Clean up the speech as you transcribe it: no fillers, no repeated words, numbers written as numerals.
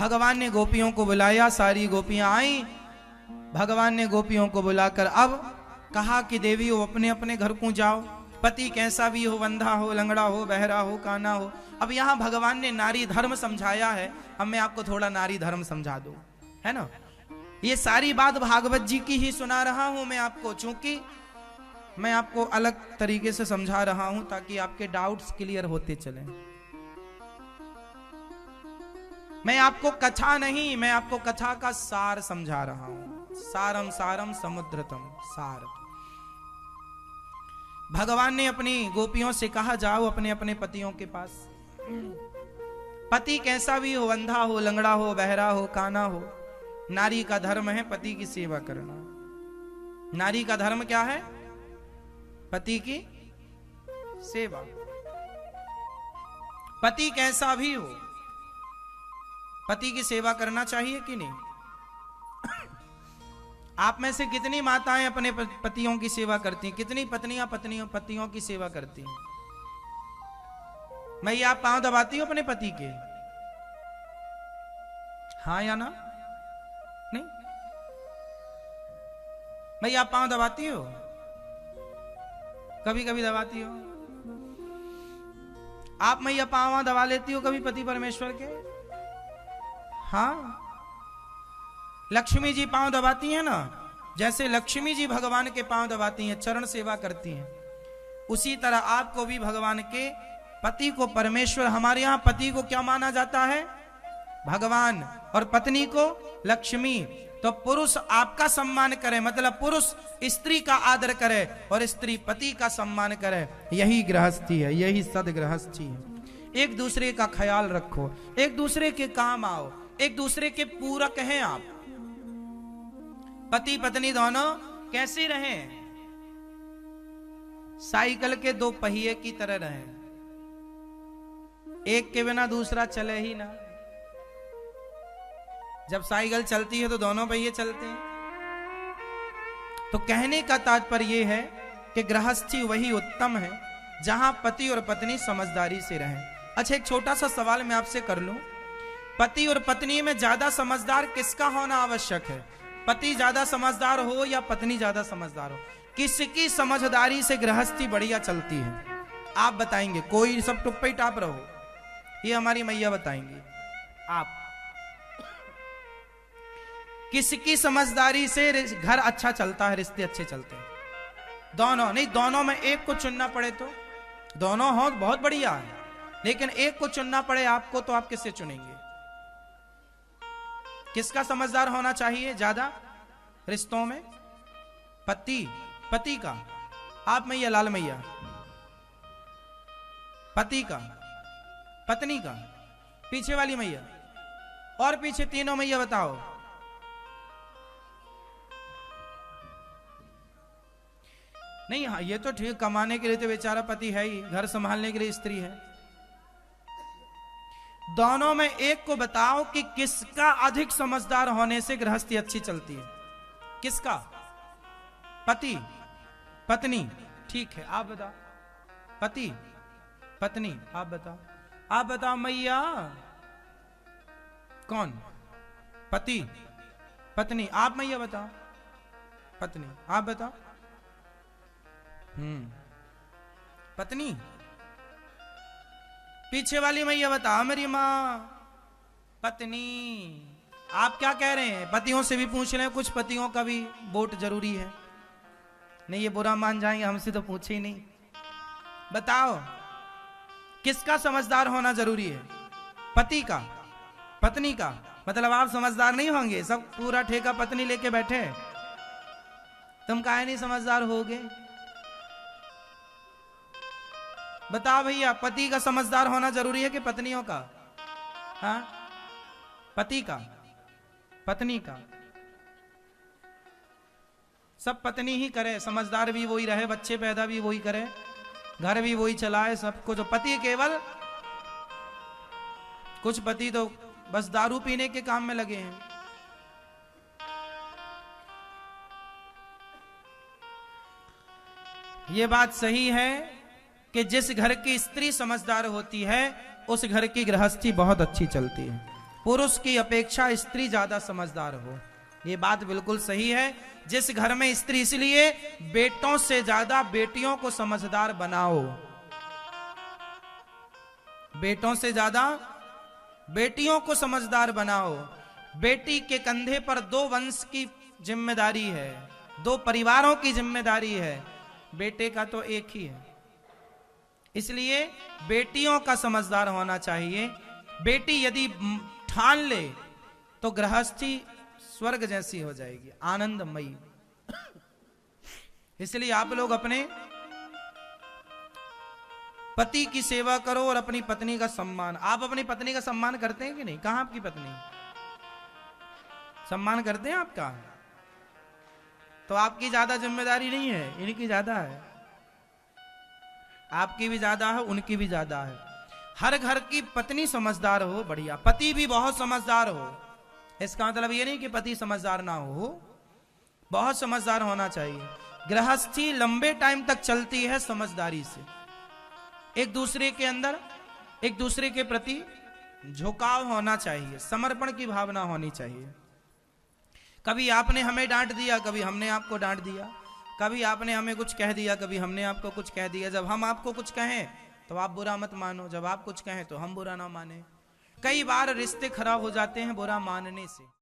भगवान ने गोपियों को बुलाया, सारी गोपियां आई। भगवान ने गोपियों को बुलाकर अब कहा कि देवी हो अपने अपने घर को जाओ, पति कैसा भी हो, बंधा हो, लंगड़ा हो, बहरा हो, काना हो। अब यहां भगवान ने नारी धर्म समझाया है, अब मैं आपको थोड़ा नारी धर्म समझा दूं, है ना। ये सारी बात भागवत जी की ही सुना रहा हूं मैं आपको, चूंकि मैं आपको अलग तरीके से समझा रहा हूं ताकि आपके डाउट्स क्लियर होते चले। मैं आपको कथा नहीं, मैं आपको कथा का सार समझा रहा हूं। सारम सारम समुद्रतम सार। भगवान ने अपनी गोपियों से कहा जाओ अपने अपने पतियों के पास। पति कैसा भी हो, अंधा हो, लंगड़ा हो, बहरा हो, काना हो, नारी का धर्म है पति की सेवा करना। नारी का धर्म क्या है? पति की सेवा। पति कैसा भी हो, पति की सेवा करना चाहिए कि नहीं? आप में से कितनी माताएं अपने पतियों की सेवा करती हैं? कितनी पत्नियां पतियों की सेवा करती हैं? मैं ये आप पांव दबाती हूं अपने पति के? हाँ या ना? नहीं? मैं आप पांव दबाती हो? कभी कभी दबाती हो? आप मैया पांव दबा लेती हो कभी पति परमेश्वर के? हाँ, लक्ष्मी जी पांव दबाती हैं ना। जैसे लक्ष्मी जी भगवान के पांव दबाती हैं, चरण सेवा करती हैं, उसी तरह आपको भी भगवान के पति को परमेश्वर, हमारे यहां पति को क्या माना जाता है? भगवान, और पत्नी को लक्ष्मी। तो पुरुष आपका सम्मान करे, मतलब पुरुष स्त्री का आदर करे और स्त्री पति का सम्मान करे, यही गृहस्थी है, यही सदगृहस्थी है। एक दूसरे का ख्याल रखो, एक दूसरे के काम आओ, एक दूसरे के पूरक हैं आप। पति पत्नी दोनों कैसे रहें? साइकिल के दो पहिए की तरह रहें, एक के बिना दूसरा चले ही ना। जब साइकिल चलती है तो दोनों पहिए चलते हैं। तो कहने का तात्पर्य यह है कि गृहस्थी वही उत्तम है जहां पति और पत्नी समझदारी से रहें। अच्छा, एक छोटा सा सवाल मैं आपसे कर लूं, पति और पत्नी में ज्यादा समझदार किसका होना आवश्यक है? पति ज्यादा समझदार हो या पत्नी ज्यादा समझदार हो? किसकी समझदारी से गृहस्थी बढ़िया चलती है? आप बताएंगे, कोई सब टुप्पे टाप रहो, ये हमारी मैया बताएंगी। आप किसकी समझदारी से घर अच्छा चलता है, रिश्ते अच्छे चलते हैं? दोनों नहीं, दोनों में एक को चुनना पड़े तो दोनों हो बहुत बढ़िया है, लेकिन एक को चुनना पड़े आपको तो आप किससे चुनेंगे? किसका समझदार होना चाहिए ज्यादा रिश्तों में? पति का। आप मैया, लाल मैया, पति का, पत्नी का, पीछे वाली मैया, और पीछे तीनों मैया बताओ। नहीं, हाँ ये तो ठीक, कमाने के लिए तो बेचारा पति है ही, घर संभालने के लिए स्त्री है। दोनों में एक को बताओ कि किसका अधिक समझदार होने से गृहस्थी अच्छी चलती है? किसका? पति, पत्नी? ठीक है, आप बताओ। पति, पत्नी, आप बताओ। आप बताओ मैया, कौन? पति, पत्नी? आप मैया बताओ। पत्नी, आप बताओ। पत्नी। पीछे वाली मैया बताओ मेरी मां। पत्नी। आप क्या कह रहे हैं? पतियों से भी पूछ रहे हैं, कुछ पतियों का भी वोट जरूरी है। नहीं, ये बुरा मान जाएंगे, हमसे तो पूछे ही नहीं। बताओ किसका समझदार होना जरूरी है? पति का, पत्नी का? मतलब आप समझदार नहीं होंगे, सब पूरा ठेका पत्नी लेके बैठे, तुम काहे नहीं समझदार होगे? बताओ भैया, पति का समझदार होना जरूरी है कि पत्नियों का? हाँ, पति का, पत्नी का? सब पत्नी ही करे, समझदार भी वही रहे, बच्चे पैदा भी वही करे, घर भी वही चलाए, सब कुछ। पति केवल, कुछ पति तो बस दारू पीने के काम में लगे हैं। ये बात सही है कि जिस घर की स्त्री समझदार होती है उस घर की गृहस्थी बहुत अच्छी चलती है। पुरुष की अपेक्षा स्त्री ज्यादा समझदार हो। ये बात बिल्कुल सही है। जिस घर में स्त्री, इसलिए बेटों से ज्यादा बेटियों को समझदार बनाओ, बेटों से ज्यादा बेटियों को समझदार बनाओ। बेटी के कंधे पर 2 वंश की जिम्मेदारी है, 2 परिवारों की जिम्मेदारी है, बेटे का तो एक ही है। इसलिए बेटियों का समझदार होना चाहिए। बेटी यदि ठान ले तो गृहस्थी स्वर्ग जैसी हो जाएगी, आनंदमयी। इसलिए आप लोग अपने पति की सेवा करो और अपनी पत्नी का सम्मान। आप अपनी पत्नी का सम्मान करते हैं कि नहीं? कहां आपकी पत्नी? सम्मान करते हैं आपका? तो आपकी ज्यादा जिम्मेदारी नहीं है, इनकी ज्यादा है। आपकी भी ज्यादा है, उनकी भी ज्यादा है। हर घर की पत्नी समझदार हो, बढ़िया। पति भी बहुत समझदार हो। इसका मतलब ये नहीं कि पति समझदार ना हो, बहुत समझदार होना चाहिए। गृहस्थी लंबे टाइम तक चलती है समझदारी से। एक दूसरे के अंदर, एक दूसरे के प्रति झुकाव होना चाहिए, समर्पण की भावना होनी चाहिए। कभी आपने हमें डांट दिया, कभी हमने आपको डांट दिया, कभी आपने हमें कुछ कह दिया, कभी हमने आपको कुछ कह दिया। जब हम आपको कुछ कहें तो आप बुरा मत मानो, जब आप कुछ कहें तो हम बुरा ना माने। कई बार रिश्ते खराब हो जाते हैं बुरा मानने से।